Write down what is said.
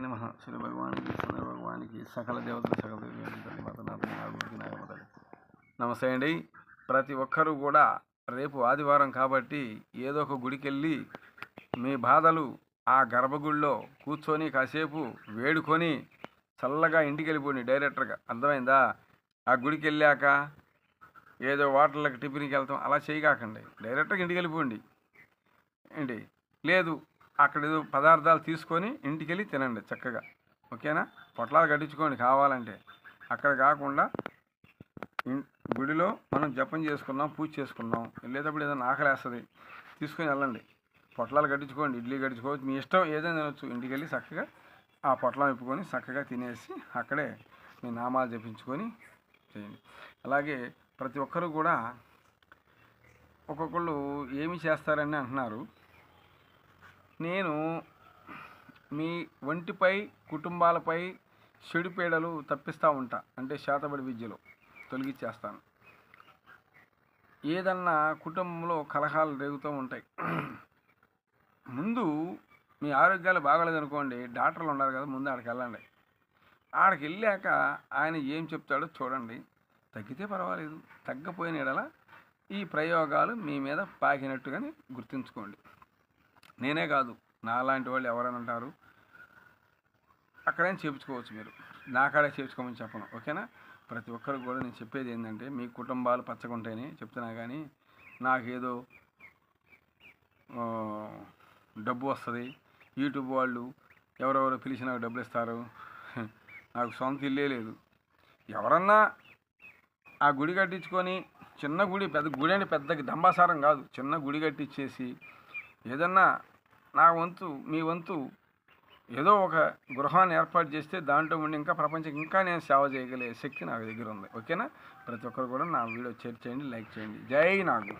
నమః. శ్రీ భగవానికి సూర్య భగవానికి సకల దేవతల సకల తల్లి మాత నాగుడికి నాగమత. నమస్తే అండి. ప్రతి ఒక్కరూ కూడా రేపు ఆదివారం కాబట్టి ఏదో ఒక గుడికి వెళ్ళి మీ బాధలు ఆ గర్భగుడిలో కూర్చొని కాసేపు వేడుకొని చల్లగా ఇంటికి వెళ్ళిపోండి డైరెక్టర్గా. అర్థమైందా? ఆ గుడికి వెళ్ళాక ఏదో హోటళ్ళకి టిఫిన్కి వెళ్తాం అలా చేయకాకండి, డైరెక్ట్గా ఇంటికి వెళ్ళిపోండి ఏంటి. లేదు అక్కడ ఏదో పదార్థాలు తీసుకొని ఇంటికి వెళ్ళి తినండి చక్కగా, ఓకేనా? పొట్లాలు కట్టించుకోండి కావాలంటే. అక్కడ కాకుండా గుడిలో మనం జపం చేసుకున్నాం, పూజ చేసుకున్నాం, వెళ్ళేటప్పుడు ఏదైనా ఆకలేస్తుంది తీసుకొని వెళ్ళండి. పొట్లాలు కట్టించుకోండి, ఇడ్లీ కట్టించుకోవచ్చు, మీ ఇష్టం ఏదైనా తినొచ్చు. ఇంటికి వెళ్ళి చక్కగా ఆ పొట్లం విప్పుకొని చక్కగా తినేసి అక్కడే మీ నామాలు జపించుకొని చేయండి. అలాగే ప్రతి ఒక్కరూ కూడా ఒక్కొక్కళ్ళు ఏమి చేస్తారని అంటున్నారు. నేను మీ ఒంటిపై కుటుంబాలపై చెడుపీడలు తప్పిస్తూ ఉంటా, అంటే శాతబడి విద్యలో తొలగించేస్తాను. ఏదన్నా కుటుంబంలో కలహాలు రేగుతూ ఉంటాయి. ముందు మీ ఆరోగ్యాలు బాగోలేదనుకోండి, డాక్టర్లు ఉన్నారు కదా, ముందు ఆడికి వెళ్ళండి. ఆడికి వెళ్ళాక ఆయన ఏం చెప్తాడో చూడండి. తగ్గితే పర్వాలేదు, తగ్గపోయిన ఎడల ఈ ప్రయోగాలు మీ మీద పాకినట్టుగానే గుర్తుంచుకోండి. నేనే కాదు, నాలాంటి వాళ్ళు ఎవరైనా అంటారు, అక్కడైనా చేయించుకోవచ్చు. మీరు నాకాడే చేయించుకోమని చెప్పను, ఓకేనా? ప్రతి ఒక్కరికి కూడా నేను చెప్పేది ఏంటంటే, మీ కుటుంబాలు పచ్చగుంటాయని చెప్తున్నా. కానీ నాకేదో డబ్బు వస్తుంది, యూట్యూబ్ వాళ్ళు ఎవరెవరో పిలిచి నాకు డబ్బులు ఇస్తారు, నాకు సొంత ఇల్లే లేదు. ఎవరన్నా ఆ గుడి కట్టించుకొని, చిన్న గుడి, పెద్ద గుడి అంటే పెద్ద దంబాసారం కాదు, చిన్న గుడి కట్టించేసి ఏదన్నా నా వంతు మీ వంతు ఏదో ఒక గృహాన్ని ఏర్పాటు చేస్తే దాంట్లో ఉండి ఇంకా ప్రపంచం ఇంకా నేను సేవ చేయగలిగే శక్తి నాకు దగ్గర ఉంది, ఓకేనా? ప్రతి ఒక్కరు కూడా నా వీడియో షేర్ చేయండి, లైక్ చేయండి. జై నాగు.